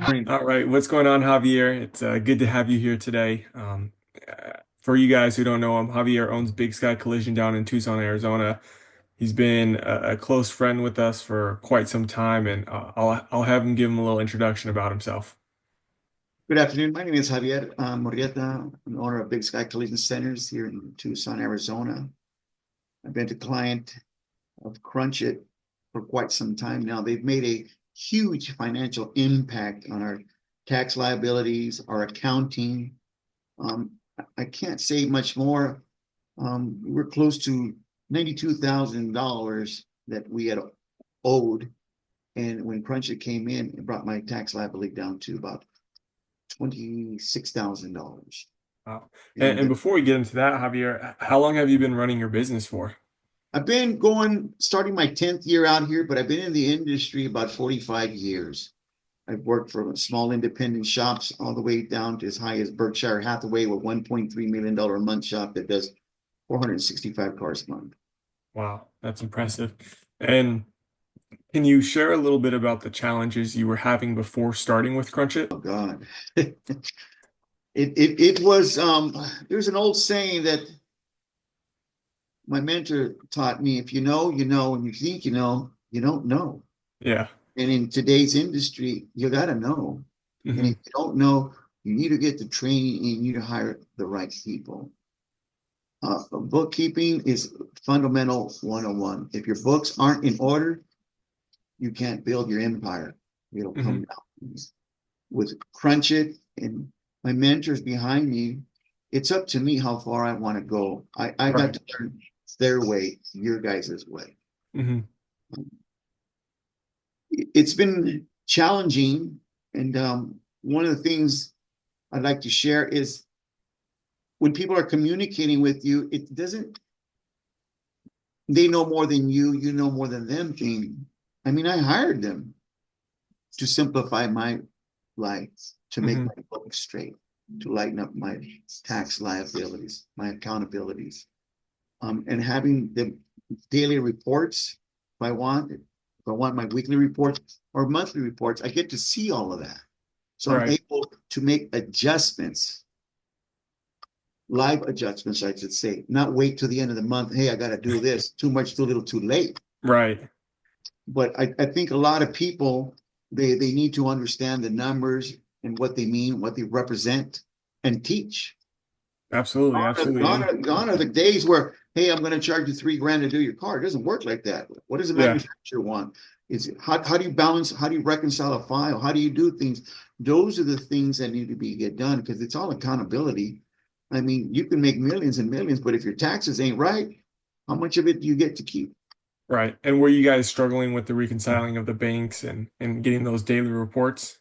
All right, what's going on, Javier? It's good to have you here today. For you guys who don't know him, Javier owns Big Sky Collision down in Tucson, Arizona. He's been a close friend with us for quite some time, and I'll have him give him a little introduction about himself. Good afternoon. My name is Javier Murrieta. I'm the owner of Big Sky Collision Centers here in Tucson, Arizona. I've been a client of CrunchIt for quite some time now. They've made a huge financial impact on our tax liabilities, our accounting. Um, I can't say much more. We're close to $92,000 that we had owed. And when CrunchIt came in, it brought my tax liability down to about $26,000. Wow. And And before we get into that, Javier, how long have you been running your business for? I've been starting my 10th year out here, but I've been in the industry about 45 years. I've worked for small independent shops all the way down to as high as Berkshire Hathaway, with $1.3 million a month shop that does 465 cars a month. Wow, that's impressive. And can you share a little bit about the challenges you were having before starting with CrunchIt? Oh God. It was there's an old saying that my mentor taught me: if you know, you know, and you think you know, you don't know. Yeah. And in today's industry, you got to know. And Hmm. if you don't know, you need to get the training and you need to hire the right people. Bookkeeping is fundamental 101. If your books aren't in order, you can't build your empire. It'll Hmm. come down. With CrunchIt and my mentors behind me, it's up to me how far I want to go. I got Right. to learn their way, your guys' way. Hmm. It's been challenging. And one of the things I'd like to share is when people are communicating with you, it doesn't, they know more than you know more than them thing. I mean, I hired them to simplify my life, to make Hmm. my book straight, to lighten up my tax liabilities, my accountabilities, and having the daily reports. If I want my weekly reports or monthly reports, I get to see all of that. So I'm Right. able to make adjustments, live adjustments, I should say, not wait till the end of the month. Hey, I got to do this. Too much, too little, too late. Right. But I think a lot of people, they need to understand the numbers and what they mean, what they represent, and teach. Absolutely. Absolutely. And Gone are the days where, hey, I'm going to charge you $3,000 to do your car. It doesn't work like that. What does the yeah, manufacturer want? Is how do you balance? How do you reconcile a file? How do you do things? Those are the things that need to be get done because it's all accountability. I mean, you can make millions and millions, but if your taxes ain't right, how much of it do you get to keep? right. And were you guys struggling with the reconciling of the banks and getting those daily reports?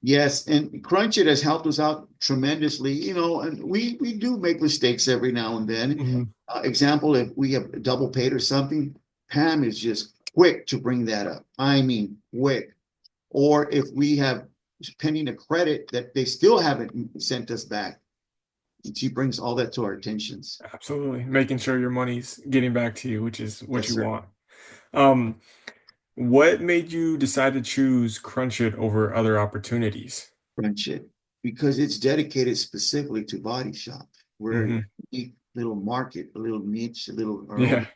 Yes, and CrunchIt has helped us out tremendously, and we do make mistakes every now and then. Hmm. Example, if we have double paid or something, Pam is just quick to bring that up. I mean, quick. Or if we have pending a credit that they still haven't sent us back, she brings all that to our attentions. Absolutely. Making sure your money's getting back to you, which is what Yes, you sir. want. Um, what made you decide to choose CrunchIt over other opportunities? CrunchIt, because it's dedicated specifically to body shop. We're a Hmm. unique little market, a little niche, a little our own Yeah.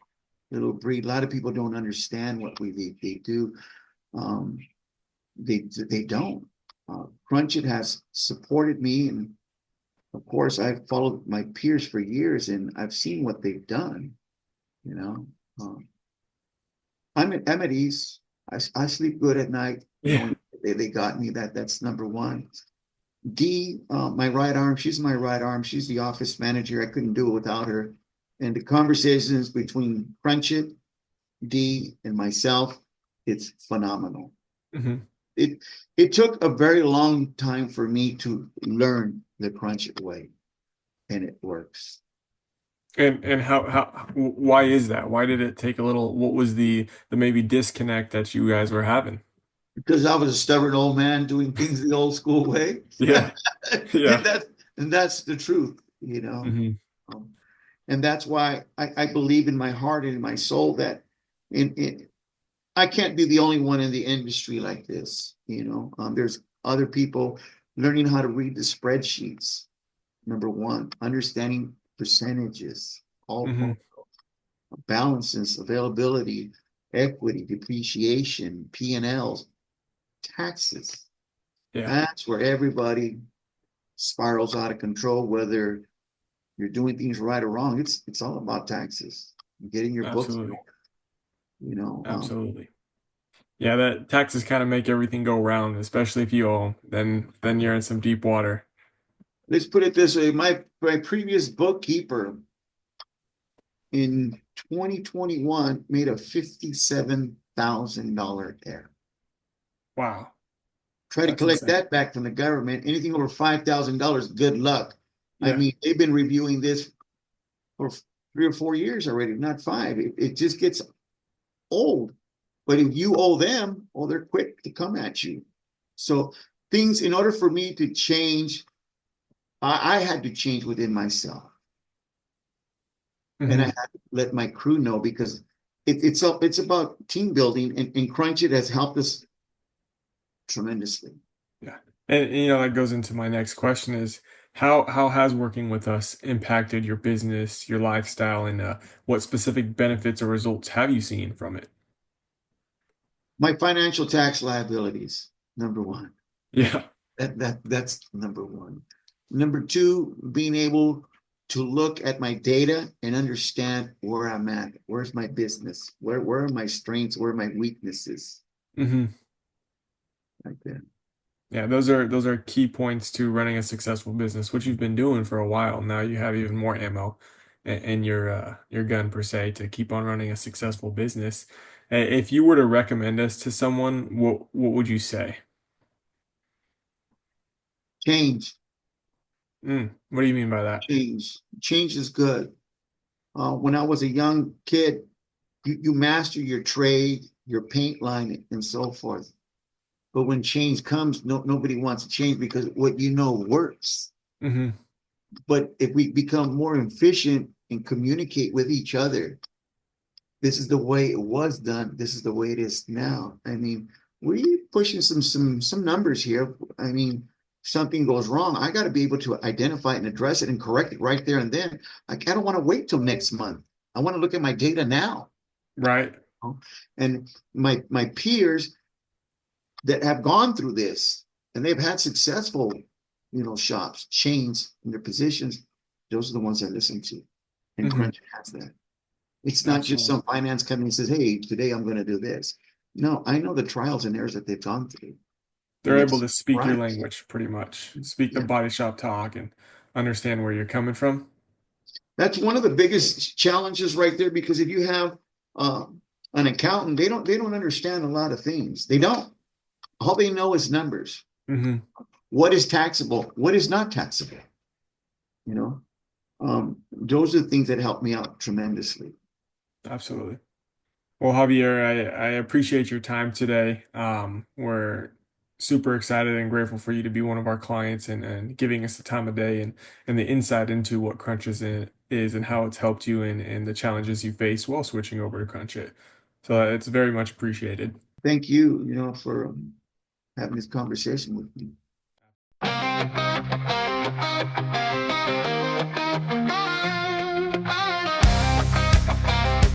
little breed. A lot of people don't understand what they do. Um, they don't. CrunchIt has supported me, and of course, I've followed my peers for years, and I've seen what they've done. You know, um, I'm at ease. I sleep good at night, Yeah. knowing they got me. That's number one. D, my right arm. She's my right arm. She's the office manager. I couldn't do it without her. And the conversations between CrunchIt, D, and myself, it's phenomenal. Hmm. It it took a very long time for me to learn the CrunchIt way, and it works. And why is that? Why did it take a little, what was the maybe disconnect that you guys were having? Because I was a stubborn old man doing things the old school way. Yeah. and Yeah. that's and that's the truth. Hmm. Um, and that's why I believe in my heart and in my soul that in I can't be the only one in the industry like this. There's other people, learning how to read the spreadsheets. Number one, understanding percentages, Hmm. all balances, availability, equity, depreciation, P&Ls, taxes. Yeah, That's where everybody spirals out of control, whether you're doing things right or wrong. It's all about taxes, getting your books in absolutely. order, you know. Absolutely. Yeah, that taxes kind of make everything go round, especially if you owe, then you're in some deep water. Let's put it this way: my previous bookkeeper in 2021 made a $57,000 error. Wow, Try to that's collect insane. that back from the government. Anything over $5,000, good luck. I Yeah. mean, they've been reviewing this for 3 or 4 years already, not five. It just gets old. But if you owe them, well, they're quick to come at you. So things, in order for me to change, I had to change within myself, and I Hmm. had to let my crew know because it's about team building, and CrunchIt has helped us tremendously. Yeah. And that goes into my next question is how has working with us impacted your business, your lifestyle, and what specific benefits or results have you seen from it? My financial tax liabilities, number one. Yeah. That's number one. Number two, being able to look at my data and understand where I'm at. Where's my business? Where are my strengths? Where are my weaknesses? Hmm. Like that. Yeah, those are key points to running a successful business, which you've been doing for a while. Now you have even more ammo in your gun per se to keep on running a successful business. If you were to recommend us to someone, what would you say? Change, What do you mean by that? change is good. When I was a young kid, you master your trade, your paint line, and so forth. But when change comes, nobody wants to change because what you know works. Hmm. But if we become more efficient and communicate with each other, this is the way it was done. This is the way it is now. I mean, we're pushing some numbers here. I mean, something goes wrong. I got to be able to identify it and address it and correct it right there and then. Like, I don't want to wait till next month. I want to look at my data now. Right. And my peers that have gone through this and they've had successful, shops, chains in their positions, those are the ones I listen to. And Hmm. Crunch has that. It's not just Absolutely. some finance company says, "Hey, today I'm going to do this." No, I know the trials and errors that they've gone through, They're and able it's to speak your right. language pretty much, speak the Yeah, body shop talk and understand where you're coming from. that's one of the biggest challenges right there. Because if you have uh, an accountant, they don't understand a lot of things. They don't. All they know is numbers. Hmm. What is taxable? What is not taxable? You know, those are the things that help me out tremendously. Absolutely. Well, Javier, I appreciate your time today. We're super excited and grateful for you to be one of our clients and giving us the time of day and the insight into what is and how it's helped you and the challenges you face while switching over to CrunchIt. So it's very much appreciated. Thank you, for having this conversation with me.